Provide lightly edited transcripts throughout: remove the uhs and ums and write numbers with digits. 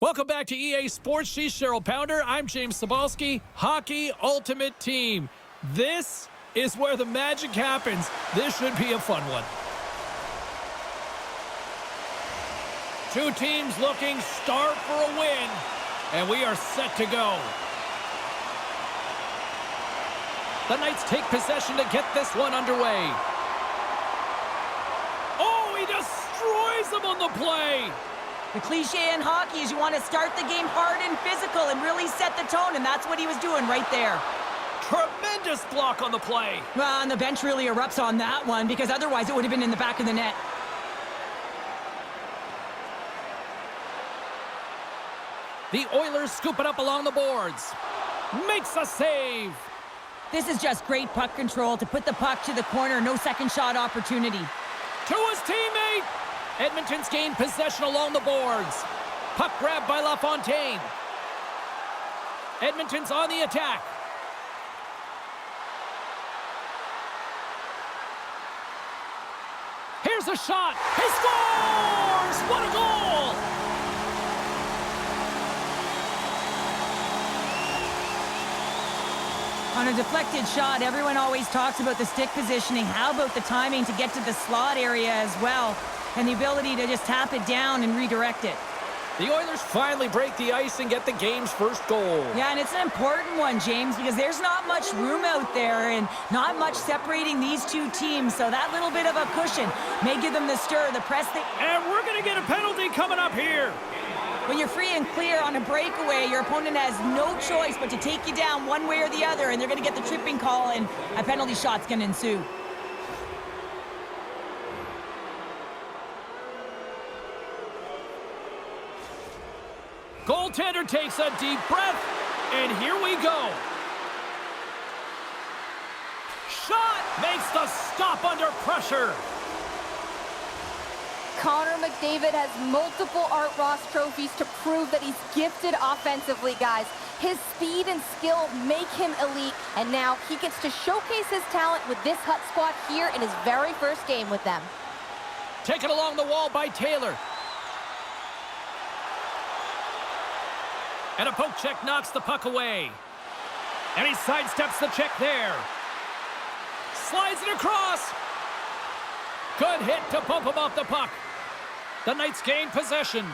Welcome back to EA Sports. She's Cheryl Pounder. I'm James Cebulski. Hockey Ultimate Team. This is where the magic happens. This should be a fun one. Two teams looking starved for a win, and we are set to go. The Knights take possession to get this one underway. Oh, he destroys them on the play. The cliche in hockey is you want to start the game hard and physical and really set the tone, and that's what he was doing right there. Tremendous block on the play. Well, and the bench really erupts on that one because otherwise it would have been in the back of the net. The Oilers scoop it up along the boards. Makes a save. This is just great puck control to put the puck to the corner. No second shot opportunity. To his teammate. Edmonton's gained possession along the boards. Puck grabbed by LaFontaine. Edmonton's on the attack. Here's a shot. He scores! What a goal! On a deflected shot, everyone always talks about the stick positioning. How about the timing to get to the slot area as well? And the ability to just tap it down and redirect it. The Oilers finally break the ice and get the game's first goal. Yeah, and it's an important one, James, because there's not much room out there and not much separating these two teams. So that little bit of a cushion may give them the stir, the press. And we're going to get a penalty coming up here. When you're free and clear on a breakaway, your opponent has no choice but to take you down one way or the other, and they're going to get the tripping call, and a penalty shot's going to ensue. Goaltender takes a deep breath, and here we go. Shot makes the stop under pressure. Connor McDavid has multiple Art Ross trophies to prove that he's gifted offensively, guys. His speed and skill make him elite, and now he gets to showcase his talent with this Hut squad here in his very first game with them. Taken along the wall by Taylor. And a poke check knocks the puck away. And he sidesteps the check there. Slides it across. Good hit to bump him off the puck. The Knights gain possession.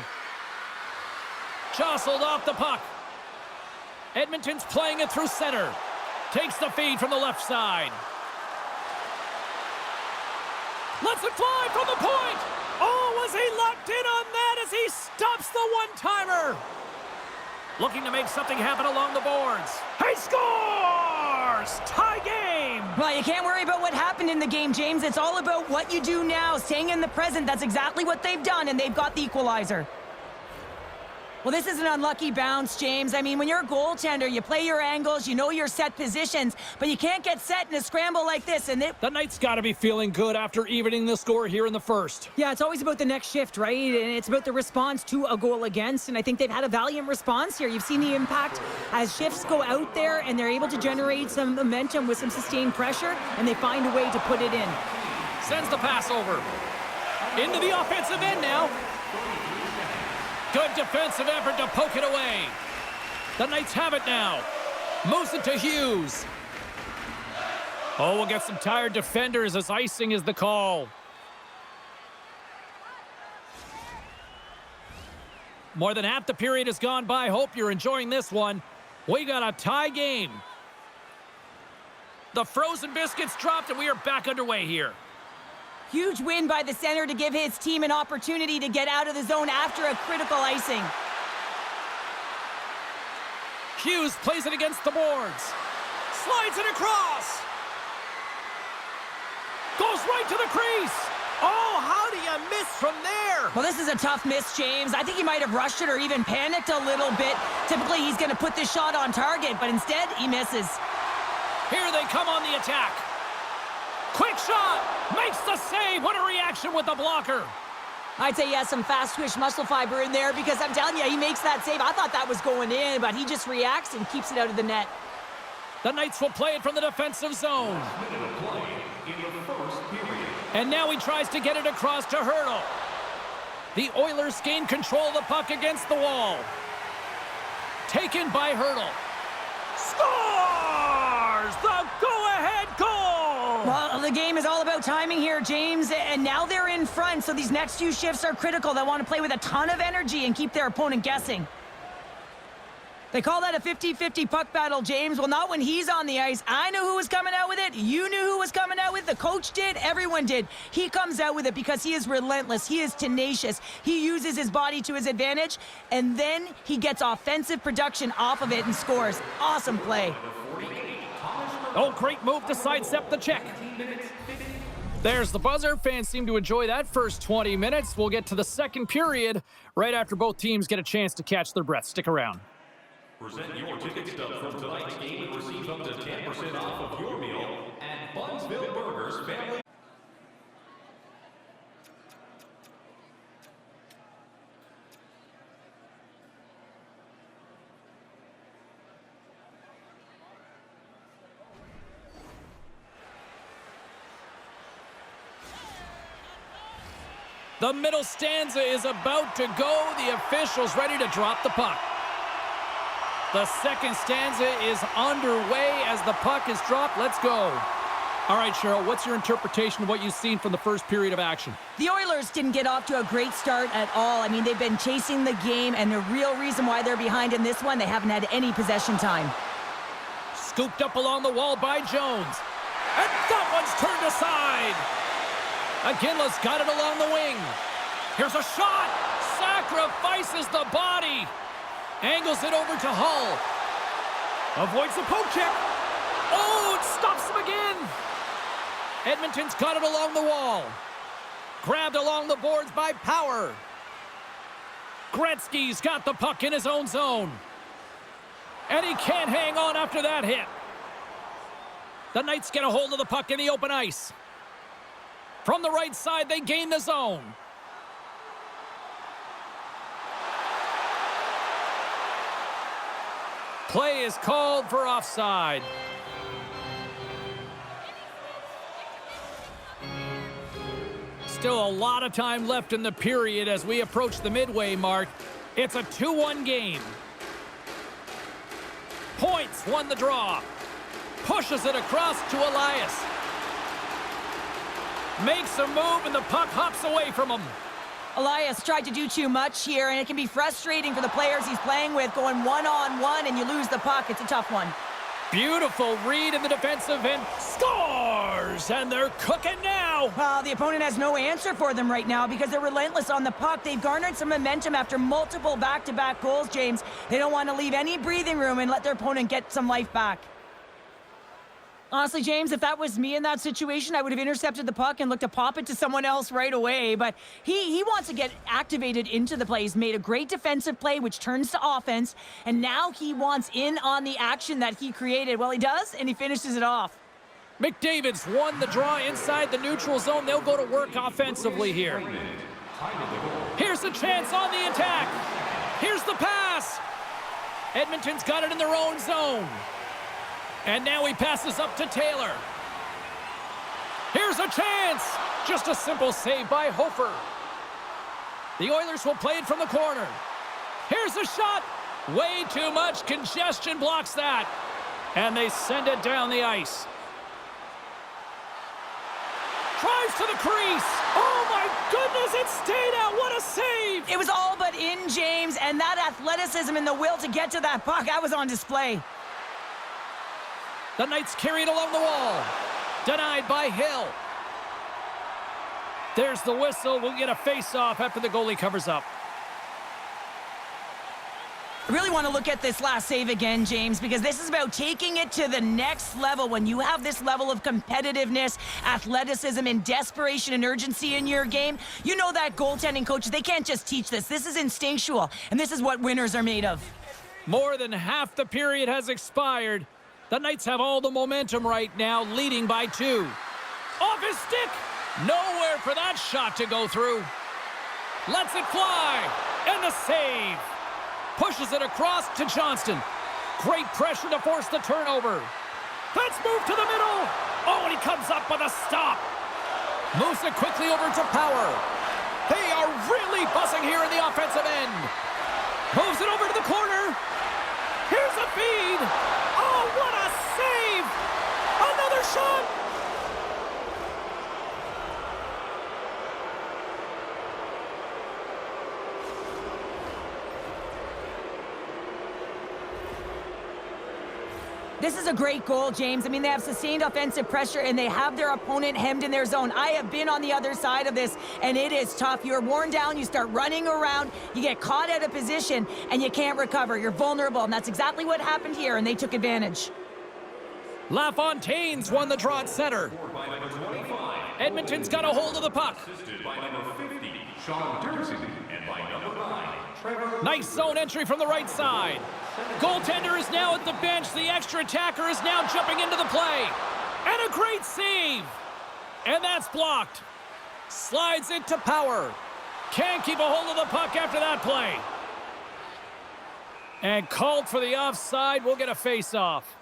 Jostled off the puck. Edmonton's playing it through center. Takes the feed from the left side. Lets it fly from the point. Oh, was he locked in on that as he stops the one-timer? Looking to make something happen along the boards. He scores! Tie game! Well, you can't worry about what happened in the game, James. It's all about what you do now, staying in the present. That's exactly what they've done, and they've got the equalizer. Well, this is an unlucky bounce, James. I mean, when you're a goaltender, you play your angles, you know your set positions, but you can't get set in a scramble like this. And the Knights got to be feeling good after evening the score here in the first. Yeah, it's always about the next shift, right? And it's about the response to a goal against, and I think they've had a valiant response here. You've seen the impact as shifts go out there, and they're able to generate some momentum with some sustained pressure, and they find a way to put it in. Sends the pass over. Into the offensive end now. Good defensive effort to poke it away. The Knights have it now. Moves it to Hughes. Oh, we'll get some tired defenders as icing is the call. More than half the period has gone by. Hope you're enjoying this one. We got a tie game. The frozen biscuits dropped and we are back underway here. Huge win by the center to give his team an opportunity to get out of the zone after a critical icing. Hughes plays it against the boards. Slides it across. Goes right to the crease. Oh, how do you miss from there? Well, this is a tough miss, James. I think he might have rushed it or even panicked a little bit. Typically, he's going to put this shot on target, but instead, he misses. Here they come on the attack. Quick shot! Makes the save! What a reaction with the blocker! I'd say he has some fast-twitch muscle fiber in there because I'm telling you, he makes that save. I thought that was going in, but he just reacts and keeps it out of the net. The Knights will play it from the defensive zone. And now he tries to get it across to Hurdle. The Oilers gain control of the puck against the wall. Taken by Hurdle. Scores! The go-ahead goal! Well, the game is all about timing here, James, and now they're in front, so these next few shifts are critical. They want to play with a ton of energy and keep their opponent guessing. They call that a 50-50 puck battle, James. Well, not when he's on the ice. I knew who was coming out with it. You knew who was coming out with it. The coach did. Everyone did. He comes out with it because he is relentless. He is tenacious. He uses his body to his advantage, and then he gets offensive production off of it and scores. Awesome play. Oh, great move to sidestep the check. There's the buzzer. Fans seem to enjoy that first 20 minutes. We'll get to the second period right after both teams get a chance to catch their breath. Stick around. Present your ticket stub from tonight's game and receive up to 10% off of your meal at Bunsville Burgers Family. The middle stanza is about to go. The official's ready to drop the puck. The second stanza is underway as the puck is dropped. Let's go. All right, Cheryl, what's your interpretation of what you've seen from the first period of action? The Oilers didn't get off to a great start at all. I mean, they've been chasing the game, and the real reason why they're behind in this one, they haven't had any possession time. Scooped up along the wall by Jones. And that one's turned aside. McGinley's got it along the wing. Here's a shot. Sacrifices the body. Angles it over to Hull. Avoids the poke check. Oh, it stops him again. Edmonton's got it along the wall. Grabbed along the boards by Power. Gretzky's got the puck in his own zone. And he can't hang on after that hit. The Knights get a hold of the puck in the open ice. From the right side, they gain the zone. Play is called for offside. Still a lot of time left in the period as we approach the midway mark. It's a 2-1 game. Points won the draw. Pushes it across to Elias. Makes a move and the puck hops away from him. Elias tried to do too much here, and it can be frustrating for the players he's playing with, going one-on-one and you lose the puck. It's a tough one. Beautiful read in the defensive end. Scores! And they're cooking now. Well, the opponent has no answer for them right now because they're relentless on the puck. They've garnered some momentum after multiple back-to-back goals, James. They don't want to leave any breathing room and let their opponent get some life back. Honestly, James, if that was me in that situation, I would have intercepted the puck and looked to pop it to someone else right away. But he wants to get activated into the play. He's made a great defensive play, which turns to offense. And now he wants in on the action that he created. Well, he does, and he finishes it off. McDavid's won the draw inside the neutral zone. They'll go to work offensively here. Here's a chance on the attack. Here's the pass. Edmonton's got it in their own zone. And now he passes up to Taylor. Here's a chance. Just a simple save by Hofer. The Oilers will play it from the corner. Here's a shot. Way too much congestion blocks that. And they send it down the ice. Drives to the crease. Oh my goodness, it stayed out. What a save. It was all but in, James, and that athleticism and the will to get to that puck, that was on display. The Knights carry it along the wall. Denied by Hill. There's the whistle. We'll get a face-off after the goalie covers up. I really want to look at this last save again, James, because this is about taking it to the next level. When you have this level of competitiveness, athleticism, and desperation and urgency in your game, you know that goaltending coaches, they can't just teach this. This is instinctual, and this is what winners are made of. More than half the period has expired. The Knights have all the momentum right now, leading by 2. Off his stick! Nowhere for that shot to go through. Lets it fly, and the save. Pushes it across to Johnston. Great pressure to force the turnover. Let's move to the middle. Oh, and he comes up with a stop. Moves it quickly over to Power. They are really buzzing here in the offensive end. Moves it over to the corner. Here's a feed. Oh, what a save! Another shot! This is a great goal, James. I mean, they have sustained offensive pressure, and they have their opponent hemmed in their zone. I have been on the other side of this, and it is tough. You're worn down, you start running around, you get caught out of position, and you can't recover. You're vulnerable, and that's exactly what happened here, and they took advantage. LaFontaine's won the draw at center. Edmonton's got a hold of the puck. Assisted by number 50, Sean Durson, and by number 9, Trevor. Nice zone entry from the right side. Goaltender is now at the bench. The extra attacker is now jumping into the play. And a great save. And that's blocked. Slides it to Power. Can't keep a hold of the puck after that play. And called for the offside. We'll get a face-off.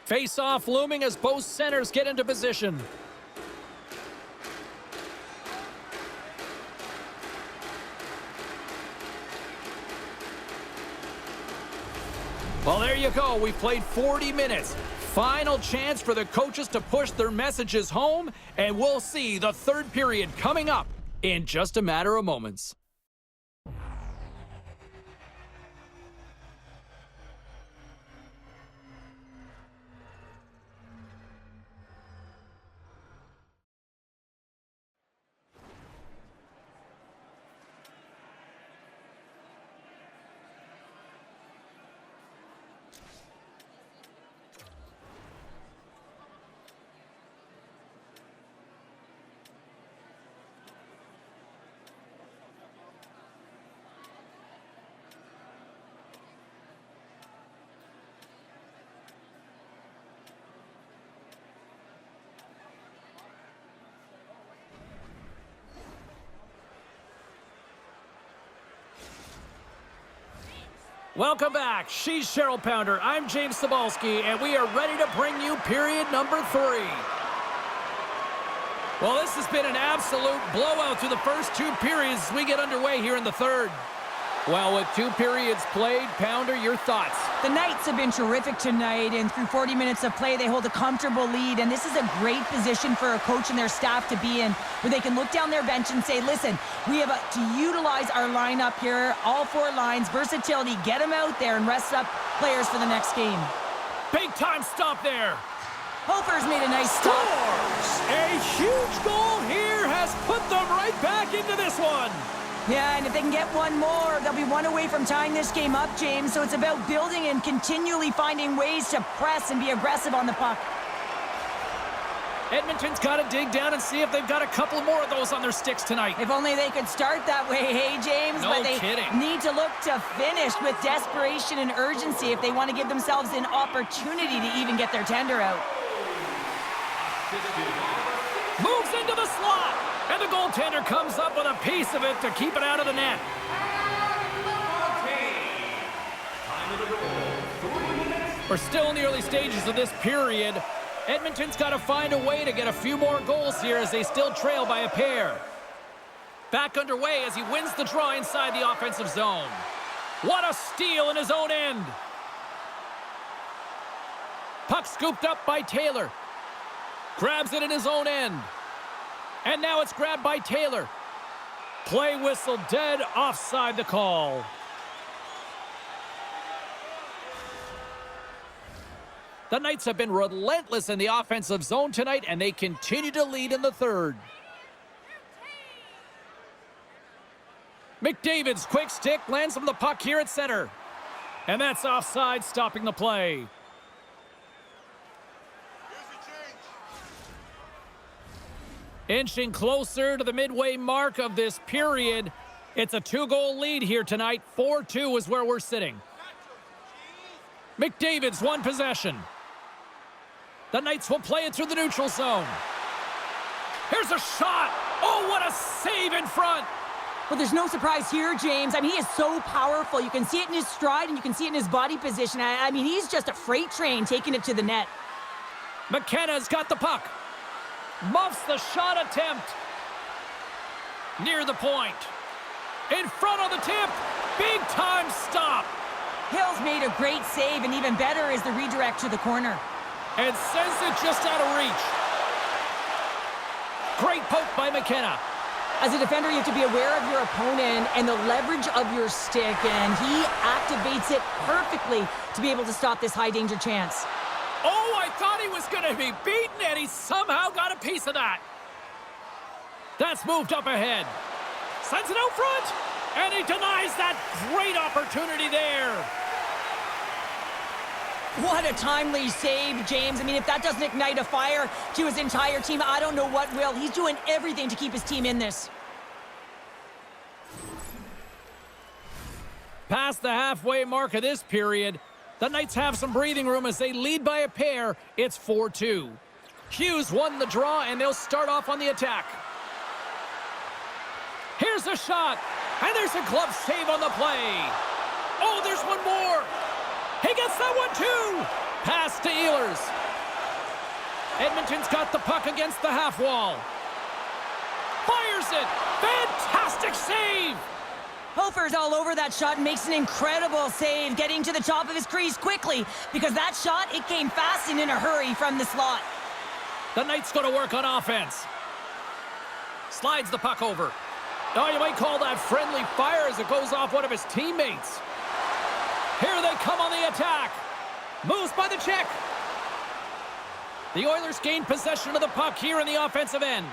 Face-off looming as both centers get into position. Well, there you go. We've played 40 minutes. Final chance for the coaches to push their messages home, and we'll see the third period coming up in just a matter of moments. Welcome back. She's Cheryl Pounder. I'm James Cybulski, and we are ready to bring you period number 3. Well, this has been an absolute blowout through the first 2 periods as we get underway here in the third. Well, with 2 periods played, Pounder, your thoughts? The Knights have been terrific tonight, and through 40 minutes of play, they hold a comfortable lead, and this is a great position for a coach and their staff to be in, where they can look down their bench and say, listen, we have to utilize our lineup here, all 4 lines, versatility, get them out there and rest up players for the next game. Big time stop there. Hofer's made a nice stop. Scores! A huge goal here has put them right back into this one. Yeah, and if they can get one more, they'll be one away from tying this game up, James. So it's about building and continually finding ways to press and be aggressive on the puck. Edmonton's got to dig down and see if they've got a couple more of those on their sticks tonight. If only they could start that way, hey, James? No but they kidding. need to look to finish with desperation and urgency if they want to give themselves an opportunity to even get their tender out. Moves into the slot. And the goaltender comes up with a piece of it to keep it out of the net. We're still in the early stages of this period. Edmonton's got to find a way to get a few more goals here as they still trail by a pair. Back underway as he wins the draw inside the offensive zone. What a steal in his own end. Puck scooped up by Taylor. Grabs it in his own end. And now it's grabbed by Taylor. Play whistle dead, offside the call. The Knights have been relentless in the offensive zone tonight, and they continue to lead in the third. McDavid's quick stick lands from the puck here at center. And that's offside, stopping the play. Inching closer to the midway mark of this period. It's a 2-goal lead here tonight. 4-2 is where we're sitting. McDavid's won possession. The Knights will play it through the neutral zone. Here's a shot. Oh, what a save in front. Well, there's no surprise here, James. I mean, he is so powerful. You can see it in his stride, and you can see it in his body position. I mean, he's just a freight train taking it to the net. McKenna's got the puck. Muffs the shot attempt. Near the point. In front of the tip. Big time stop. Hill's made a great save, and even better is the redirect to the corner. And sends it just out of reach. Great poke by McKenna. As a defender, you have to be aware of your opponent and the leverage of your stick, and he activates it perfectly to be able to stop this high-danger chance. Oh, I thought he was going to be beaten, and he somehow got a piece of that. That's moved up ahead. Sends it out front, and he denies that great opportunity there. What a timely save, James. I mean, if that doesn't ignite a fire to his entire team, I don't know what will. He's doing everything to keep his team in this. Past the halfway mark of this period, the Knights have some breathing room as they lead by a pair. It's 4-2. Hughes won the draw, and they'll start off on the attack. Here's a shot, and there's a glove save on the play. Oh, there's one more. He gets that one too. Pass to Ehlers. Edmonton's got the puck against the half wall. Fires it. Fantastic save. Hofer's all over that shot and makes an incredible save, getting to the top of his crease quickly, because that shot, it came fast and in a hurry from the slot. The Knights go to work on offense. Slides the puck over. Oh, you might call that friendly fire as it goes off one of his teammates. Here they come on the attack. Moves by the check. The Oilers gain possession of the puck here in the offensive end.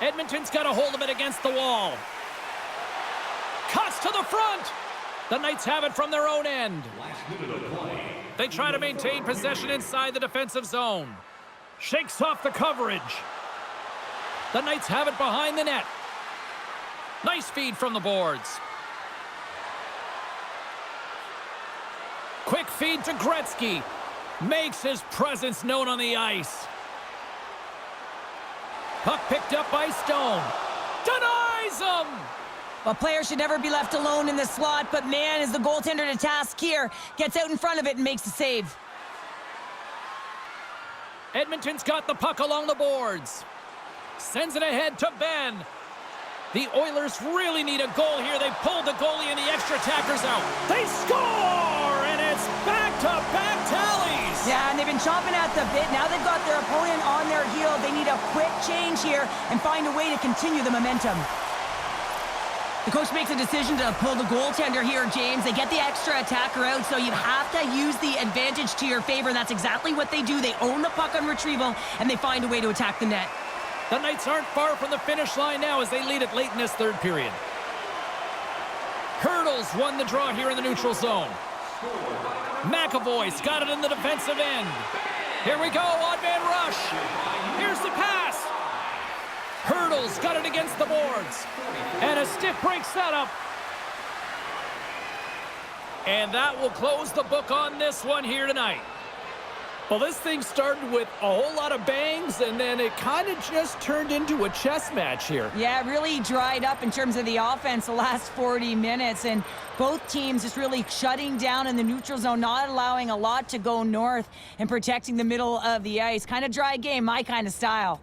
Edmonton's got a hold of it against the wall. Cuts to the front. The Knights have it from their own end. They try to maintain possession inside the defensive zone. Shakes off the coverage. The Knights have it behind the net. Nice feed from the boards. Quick feed to Gretzky. Makes his presence known on the ice. Puck picked up by Stone. Denies him! A player should never be left alone in the slot, but man, is the goaltender to task here. Gets out in front of it and makes the save. Edmonton's got the puck along the boards. Sends it ahead to Ben. The Oilers really need a goal here. They pulled the goalie and the extra attackers out. They score! And it's back-to-back tallies! Yeah, and they've been chomping at the bit. Now they've got their opponent on their heel. They need a quick change here and find a way to continue the momentum. The coach makes a decision to pull the goaltender here, James. They get the extra attacker out, so you have to use the advantage to your favor. That's exactly what they do. They own the puck on retrieval, and they find a way to attack the net. The Knights aren't far from the finish line now as they lead it late in this third period. Hurdles won the draw here in the neutral zone. McAvoy's got it in the defensive end. Here we go, odd man rush. Here's the pass. Hurdles got it against the boards. And a stiff break setup. And that will close the book on this one here tonight. Well, this thing started with a whole lot of bangs, and then it kind of just turned into a chess match here. Yeah, it really dried up in terms of the offense the last 40 minutes, and both teams just really shutting down in the neutral zone, not allowing a lot to go north and protecting the middle of the ice. Kind of dry game, my kind of style.